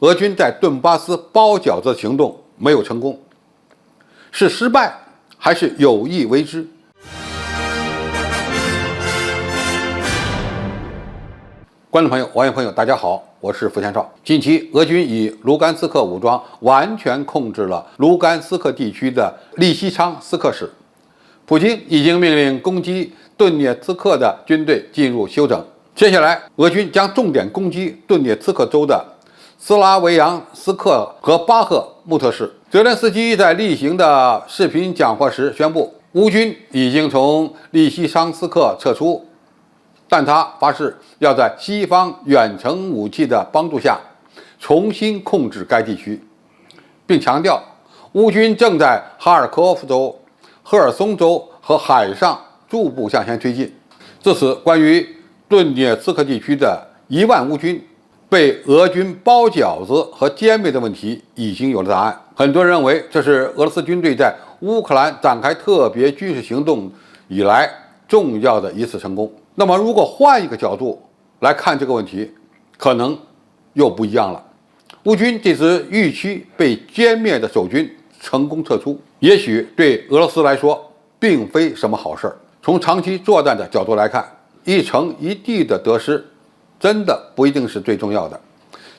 俄军在顿巴斯包饺子行动没有成功，是失败还是有意为之？观众朋友、网友朋友，大家好，我是付天少。近期，俄军以卢甘斯克武装完全控制了卢甘斯克地区的利西昌斯克市，普京已经命令攻击顿涅茨克的军队进入休整。接下来，俄军将重点攻击顿涅茨克州的斯拉维扬斯克和巴赫穆特市。泽连斯基在例行的视频讲话时宣布，乌军已经从利西昌斯克撤出，但他发誓要在西方远程武器的帮助下重新控制该地区，并强调乌军正在哈尔科夫州、赫尔松州和海上逐步向前推进。至此，关于顿涅茨克地区的1万乌军被俄军包饺子和歼灭的问题已经有了答案。很多人认为这是俄罗斯军队在乌克兰展开特别军事行动以来重要的一次成功。那么如果换一个角度来看这个问题，可能又不一样了。乌军这支预期被歼灭的守军成功撤出，也许对俄罗斯来说并非什么好事儿。从长期作战的角度来看，一城一地的得失真的不一定是最重要的，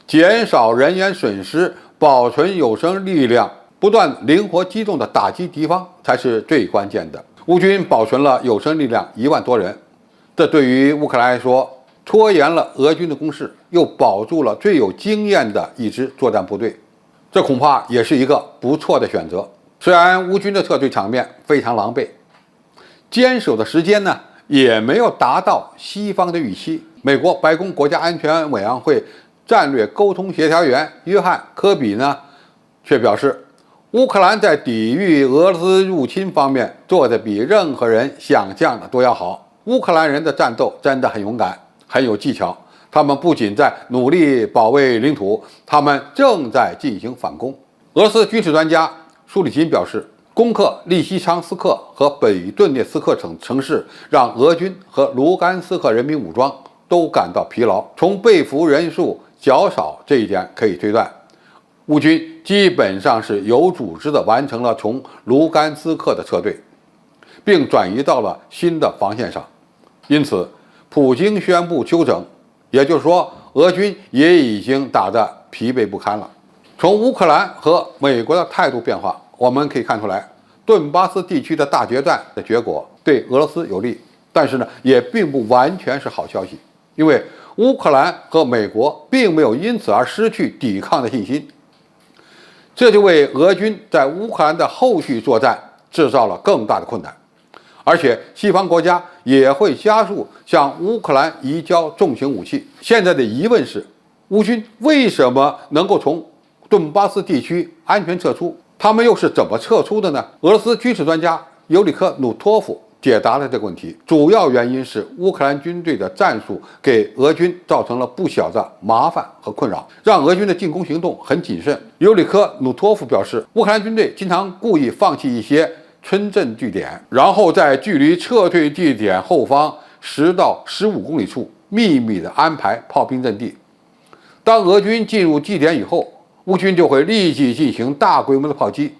减少人员损失，保存有生力量，不断灵活机动的打击敌方才是最关键的。乌军保存了有生力量1万多人，这对于乌克兰来说，拖延了俄军的攻势，又保住了最有经验的一支作战部队，这恐怕也是一个不错的选择。虽然乌军的撤退场面非常狼狈，坚守的时间呢也没有达到西方的预期。美国白宫国家安全委员会战略沟通协调员约翰·科比呢，却表示，乌克兰在抵御俄罗斯入侵方面做得比任何人想象的都要好。乌克兰人的战斗真的很勇敢，很有技巧。他们不仅在努力保卫领土，他们正在进行反攻。俄罗斯军事专家舒里琴表示，攻克利西昌斯克和北顿涅茨克等城市，让俄军和卢甘斯克人民武装都感到疲劳。从被俘人数较少这一点可以推断，乌军基本上是有组织地完成了从卢甘斯克的撤退，并转移到了新的防线上。因此，普京宣布休整，也就是说，俄军也已经打得疲惫不堪了。从乌克兰和美国的态度变化，我们可以看出来，顿巴斯地区的大决战的结果对俄罗斯有利，但是呢，也并不完全是好消息，因为乌克兰和美国并没有因此而失去抵抗的信心，这就为俄军在乌克兰的后续作战制造了更大的困难。而且西方国家也会加速向乌克兰移交重型武器。现在的疑问是，乌军为什么能够从顿巴斯地区安全撤出？他们又是怎么撤出的呢？俄罗斯军事专家尤里克·努托夫解答了这个问题，主要原因是乌克兰军队的战术给俄军造成了不小的麻烦和困扰，让俄军的进攻行动很谨慎。尤里克·努托夫表示，乌克兰军队经常故意放弃一些村镇据点，然后在距离撤退地点后方10到15公里处秘密地安排炮兵阵地。当俄军进入地点以后，乌军就会立即进行大规模的炮击，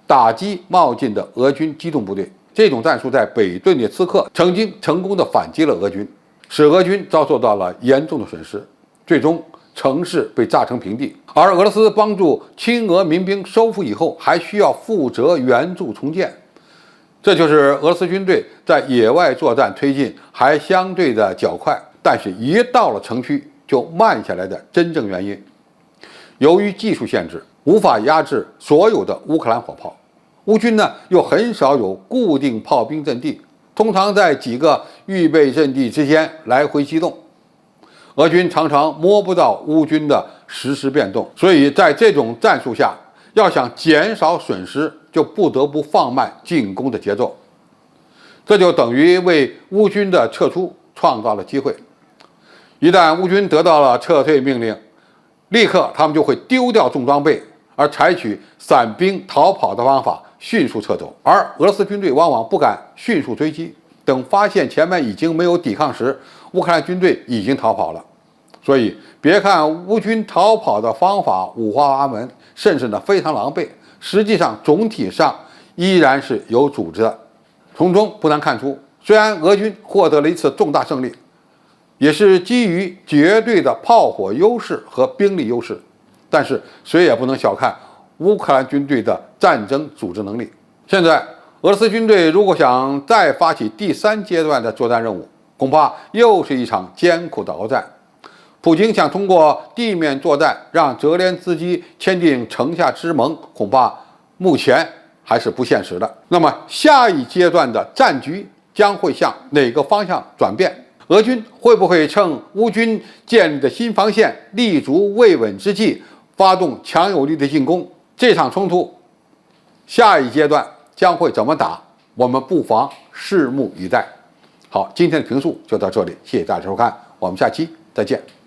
打击冒进的俄军机动部队。这种战术在北顿涅茨克曾经成功地反击了俄军，使俄军遭受到了严重的损失，最终城市被炸成平地。而俄罗斯帮助亲俄民兵收复以后，还需要负责援助重建，这就是俄罗斯军队在野外作战推进还相对的较快，但是一到了城区就慢下来的真正原因。由于技术限制，无法压制所有的乌克兰火炮，乌军呢又很少有固定炮兵阵地，通常在几个预备阵地之间来回机动，俄军常常摸不到乌军的实时变动，所以在这种战术下，要想减少损失，就不得不放慢进攻的节奏，这就等于为乌军的撤出创造了机会。一旦乌军得到了撤退命令，立刻他们就会丢掉重装备，而采取散兵逃跑的方法迅速撤走。而俄罗斯军队往往不敢迅速追击，等发现前面已经没有抵抗时，乌克兰军队已经逃跑了。所以，别看乌军逃跑的方法五花八门，甚至呢非常狼狈，实际上总体上依然是有组织的。从中不难看出，虽然俄军获得了一次重大胜利，也是基于绝对的炮火优势和兵力优势，但是谁也不能小看乌克兰军队的战争组织能力。现在，俄罗斯军队如果想再发起第3阶段的作战任务，恐怕又是一场艰苦的鏖战。普京想通过地面作战让泽连斯基签订城下之盟，恐怕目前还是不现实的。那么，下一阶段的战局将会向哪个方向转变？俄军会不会趁乌军建立的新防线立足未稳之际，发动强有力的进攻？这场冲突下一阶段将会怎么打？我们不妨拭目以待。好，今天的评述就到这里，谢谢大家收看，我们下期再见。